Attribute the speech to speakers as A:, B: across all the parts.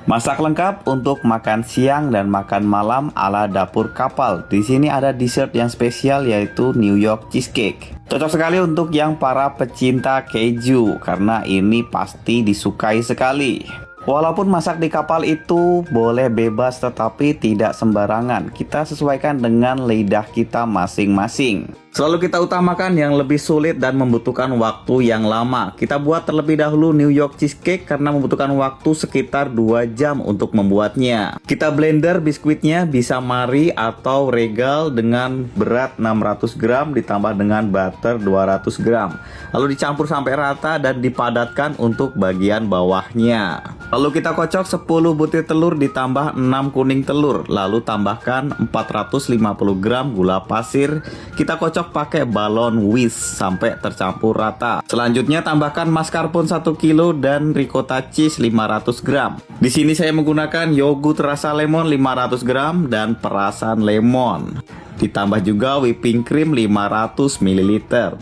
A: Masak lengkap untuk makan siang dan makan malam ala dapur kapal. Di sini ada dessert yang spesial yaitu New York cheesecake. Cocok sekali untuk yang para pecinta keju karena ini pasti disukai sekali. Walaupun masak di kapal itu boleh bebas tetapi tidak sembarangan. Kita sesuaikan dengan lidah kita masing-masing. Selalu kita utamakan yang lebih sulit dan membutuhkan waktu yang lama. Kita buat terlebih dahulu New York cheesecake karena membutuhkan waktu sekitar 2 jam untuk membuatnya. Kita blender biskuitnya bisa Marie atau Regal dengan berat 600 gram ditambah dengan butter 200 gram. Lalu dicampur sampai rata dan dipadatkan untuk bagian bawahnya. Lalu kita kocok 10 butir telur ditambah 6 kuning telur. Lalu tambahkan 450 gram gula pasir. Kita kocok pakai balon whisk sampai tercampur rata. Selanjutnya tambahkan mascarpone 1 kilo dan ricotta cheese 500 gram. Di sini saya menggunakan yogurt rasa lemon 500 gram dan perasan lemon. Ditambah juga whipping cream 500 ml.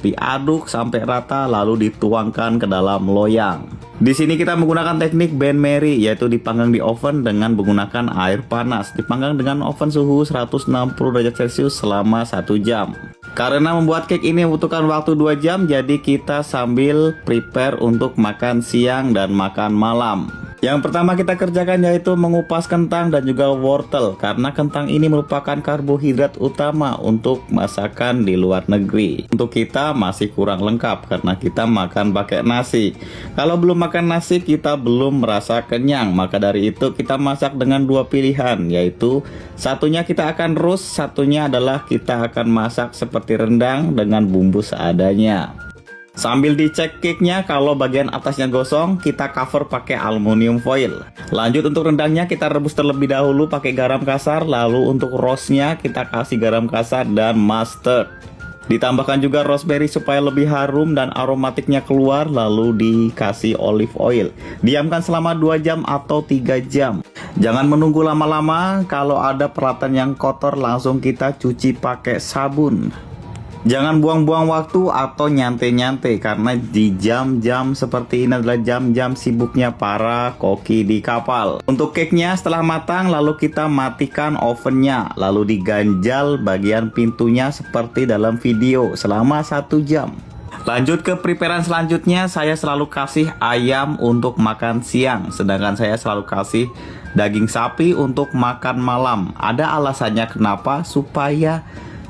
A: Diaduk sampai rata lalu dituangkan ke dalam loyang. Di sini kita menggunakan teknik Ben Mary yaitu dipanggang di oven dengan menggunakan air panas. Dipanggang dengan oven suhu 160 derajat Celcius selama 1 jam. Karena membuat cake ini membutuhkan waktu 2 jam, jadi kita sambil prepare untuk makan siang dan makan malam. Yang pertama kita kerjakan yaitu mengupas kentang dan juga wortel, karena kentang ini merupakan karbohidrat utama untuk masakan di luar negeri. Untuk kita masih kurang lengkap karena kita makan pakai nasi. Kalau belum makan nasi kita belum merasa kenyang, maka dari itu kita masak dengan 2 pilihan, yaitu satunya kita akan roast, satunya adalah kita akan masak seperti rendang dengan bumbu seadanya. Sambil dicek cake-nya, kalau bagian atasnya gosong, kita cover pakai aluminium foil. Lanjut untuk rendangnya kita rebus terlebih dahulu pakai garam kasar, lalu untuk roastnya kita kasih garam kasar dan mustard. Ditambahkan juga rosemary supaya lebih harum dan aromatiknya keluar, lalu dikasih olive oil. Diamkan selama 2 jam atau 3 jam. Jangan menunggu lama-lama, kalau ada peralatan yang kotor langsung kita cuci pakai sabun. Jangan buang-buang waktu atau nyantai-nyantai karena di jam-jam seperti ini adalah jam-jam sibuknya para koki di kapal. Untuk cake-nya setelah matang lalu kita matikan ovennya, lalu diganjal bagian pintunya seperti dalam video selama 1 jam. Lanjut ke preparean selanjutnya, saya selalu kasih ayam untuk makan siang, sedangkan saya selalu kasih daging sapi untuk makan malam. Ada alasannya kenapa, supaya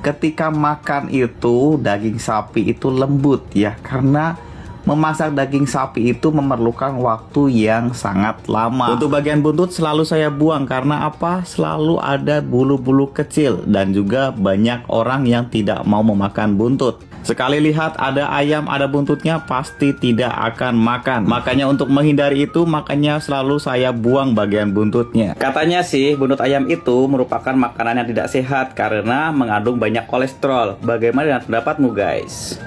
A: ketika makan itu daging sapi itu lembut ya, karena memasak daging sapi itu memerlukan waktu yang sangat lama. Untuk bagian buntut selalu saya buang karena apa? Selalu ada bulu-bulu kecil dan juga banyak orang yang tidak mau memakan buntut. Sekali lihat ada ayam ada buntutnya pasti tidak akan makan. Makanya untuk menghindari itu, makanya selalu saya buang bagian buntutnya. Katanya sih buntut ayam itu merupakan makanan yang tidak sehat karena mengandung banyak kolesterol. Bagaimana dengan pendapatmu guys?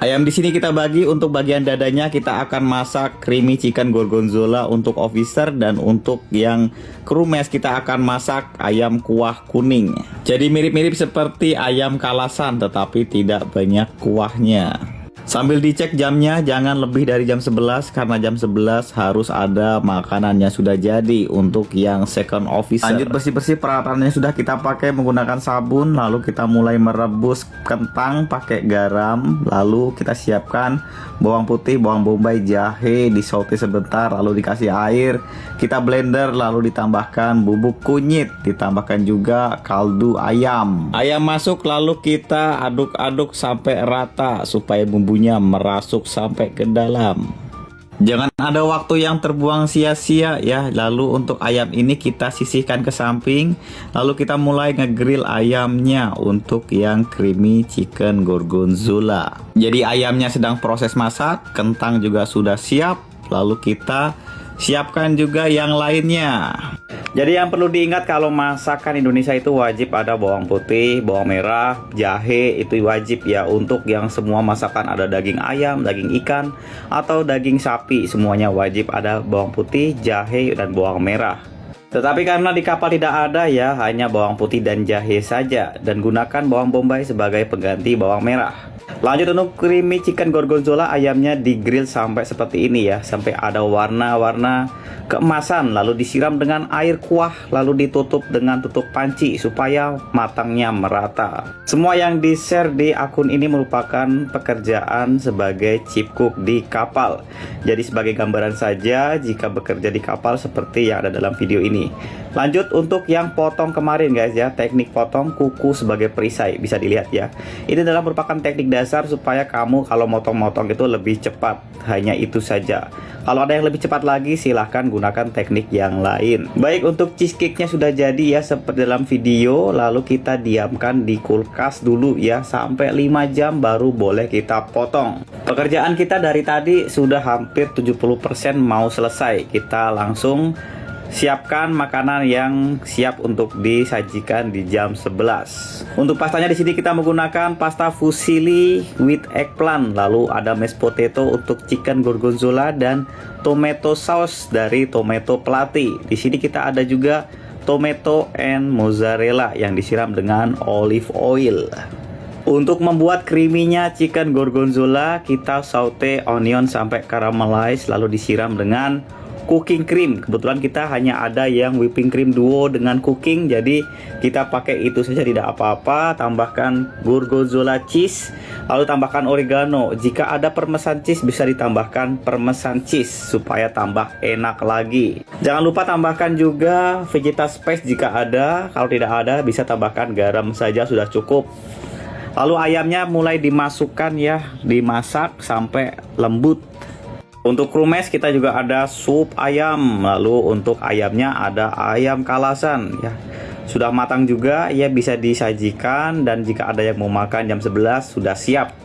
A: Ayam di sini kita bagi, untuk bagian dadanya kita akan masak creamy chicken gorgonzola untuk officer, dan untuk yang kru mes kita akan masak ayam kuah kuning. Jadi mirip-mirip seperti ayam kalasan tetapi tidak banyak kuahnya. Sambil dicek jamnya, jangan lebih dari jam 11 karena jam 11 harus ada makanannya sudah jadi untuk yang second officer. Lanjut bersih-bersih peralatannya sudah kita pakai menggunakan sabun, lalu kita mulai merebus kentang pakai garam, lalu kita siapkan bawang putih, bawang bombay, jahe, disaute sebentar, lalu dikasih air, kita blender, lalu ditambahkan bubuk kunyit, ditambahkan juga kaldu ayam. Ayam masuk lalu kita aduk-aduk sampai rata supaya bumbunya merasuk sampai ke dalam. Jangan ada waktu yang terbuang sia-sia ya. Lalu untuk ayam ini kita sisihkan ke samping, lalu kita mulai ngegrill ayamnya untuk yang creamy chicken gorgonzola. Jadi ayamnya sedang proses masak, kentang juga sudah siap, lalu kita siapkan juga yang lainnya. Jadi yang perlu diingat kalau masakan Indonesia itu wajib ada bawang putih, bawang merah, jahe, itu wajib ya. Untuk yang semua masakan ada daging ayam, daging ikan, atau daging sapi, semuanya wajib ada bawang putih, jahe, dan bawang merah. Tetapi karena di kapal tidak ada ya, hanya bawang putih dan jahe saja, dan gunakan bawang bombay sebagai pengganti bawang merah. Lanjut untuk creamy chicken gorgonzola, ayamnya di grill sampai seperti ini ya, sampai ada warna-warna keemasan, lalu disiram dengan air kuah, lalu ditutup dengan tutup panci supaya matangnya merata. Semua yang di-share di akun ini merupakan pekerjaan sebagai chef cook di kapal. Jadi sebagai gambaran saja jika bekerja di kapal seperti yang ada dalam video ini. Lanjut untuk yang potong kemarin guys ya, teknik potong kuku sebagai perisai, bisa dilihat ya. Ini adalah merupakan teknik dasar supaya kamu kalau motong-motong itu lebih cepat. Hanya itu saja. Kalau ada yang lebih cepat lagi silahkan gunakan teknik yang lain. Baik, untuk cheesecake-nya sudah jadi ya seperti dalam video. Lalu kita diamkan di kulkas dulu ya sampai 5 jam baru boleh kita potong. Pekerjaan kita dari tadi sudah hampir 70% mau selesai. Kita langsung siapkan makanan yang siap untuk disajikan di jam 11. Untuk pastanya di sini kita menggunakan pasta fusilli with eggplant, lalu ada mashed potato untuk chicken gorgonzola dan tomato sauce dari tomato pelati. Di sini kita ada juga tomato and mozzarella yang disiram dengan olive oil. Untuk membuat creamy-nya chicken gorgonzola, kita saute onion sampai caramelize lalu disiram dengan cooking cream. Kebetulan kita hanya ada yang whipping cream duo dengan cooking, jadi kita pakai itu saja, tidak apa-apa. Tambahkan gorgonzola cheese, lalu tambahkan oregano. Jika ada parmesan cheese bisa ditambahkan parmesan cheese supaya tambah enak lagi. Jangan lupa tambahkan juga vegeta spice jika ada. Kalau tidak ada bisa tambahkan garam saja, sudah cukup. Lalu ayamnya mulai dimasukkan ya, dimasak sampai lembut. Untuk krumes kita juga ada sup ayam, lalu untuk ayamnya ada ayam kalasan ya. Sudah matang juga ya, bisa disajikan, dan jika ada yang mau makan jam 11 sudah siap.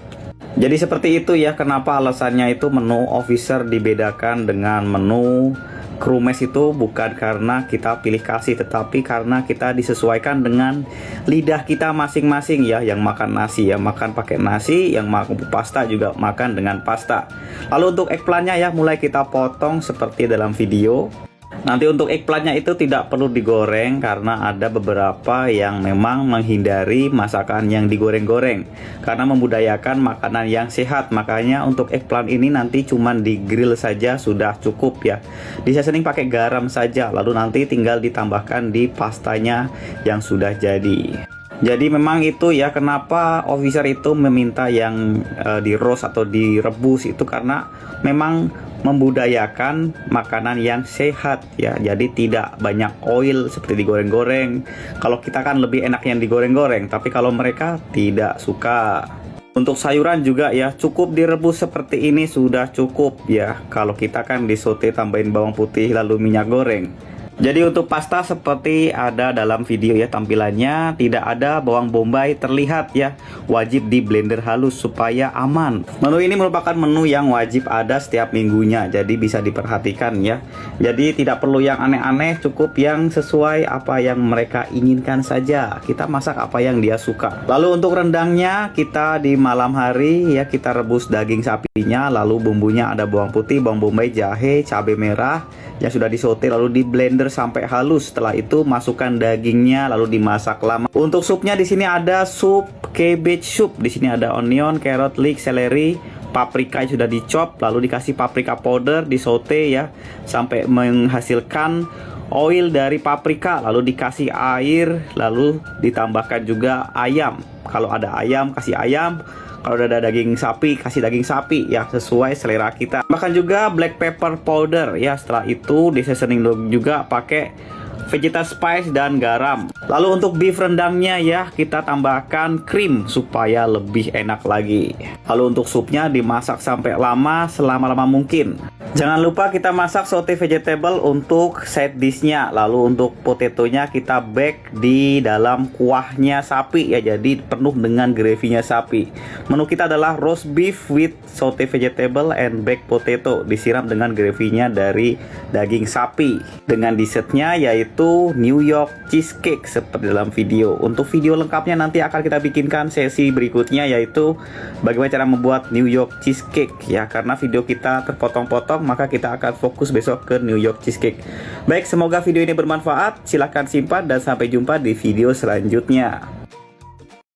A: Jadi seperti itu ya, kenapa alasannya itu menu officer dibedakan dengan menu krumes itu bukan karena kita pilih kasih, tetapi karena kita disesuaikan dengan lidah kita masing-masing ya. Yang makan nasi ya makan pakai nasi, yang makan pasta juga makan dengan pasta. Lalu untuk eggplantnya ya mulai kita potong seperti dalam video. Nanti untuk eggplantnya itu tidak perlu digoreng karena ada beberapa yang memang menghindari masakan yang digoreng-goreng karena membudayakan makanan yang sehat. Makanya untuk eggplant ini nanti cuman di grill saja sudah cukup ya. Di seasoning pakai garam saja, lalu nanti tinggal ditambahkan di pastanya yang sudah jadi. Jadi memang itu ya kenapa officer itu meminta yang di roast atau direbus itu karena memang membudayakan makanan yang sehat ya. Jadi tidak banyak oil seperti digoreng-goreng. Kalau kita kan lebih enak yang digoreng-goreng, tapi kalau mereka tidak suka. Untuk sayuran juga ya cukup direbus seperti ini sudah cukup ya. Kalau kita kan disote tambahin bawang putih lalu minyak goreng. Jadi untuk pasta seperti ada dalam video ya tampilannya, tidak ada bawang bombay terlihat ya. Wajib di blender halus supaya aman. Menu ini merupakan menu yang wajib ada setiap minggunya, jadi bisa diperhatikan ya. Jadi tidak perlu yang aneh-aneh, cukup yang sesuai apa yang mereka inginkan saja. Kita masak apa yang dia suka. Lalu untuk rendangnya kita di malam hari ya kita rebus daging sapinya, lalu bumbunya ada bawang putih, bawang bombay, jahe, cabai merah yang sudah disote lalu di blender sampai halus. Setelah itu masukkan dagingnya lalu dimasak lama. Untuk supnya di sini ada sup cabbage soup. Di sini ada onion, carrot, leek, seleri, paprika yang sudah dicop, lalu dikasih paprika powder, disote ya sampai menghasilkan oil dari paprika, lalu dikasih air, lalu ditambahkan juga ayam. Kalau ada ayam kasih ayam. Kalau ada daging sapi, kasih daging sapi ya sesuai selera kita. Bahkan juga black pepper powder ya. Setelah itu di seasoning juga pakai vegeta spice dan garam. Lalu untuk beef rendangnya ya kita tambahkan krim supaya lebih enak lagi. Lalu untuk supnya dimasak sampai lama, selama-lama mungkin. Jangan lupa kita masak saute vegetable untuk side dishnya. Lalu untuk potatonya kita bake di dalam kuahnya sapi ya. Jadi penuh dengan gravy-nya sapi. Menu kita adalah roast beef with saute vegetable and baked potato, disiram dengan gravy-nya dari daging sapi. Dengan dessertnya yaitu yaitu New York cheesecake seperti dalam video. Untuk video lengkapnya nanti akan kita bikinkan sesi berikutnya, yaitu bagaimana cara membuat New York cheesecake ya. Karena video kita terpotong-potong, maka kita akan fokus besok ke New York cheesecake. Baik, semoga video ini bermanfaat. Silahkan simpan dan sampai jumpa di video selanjutnya.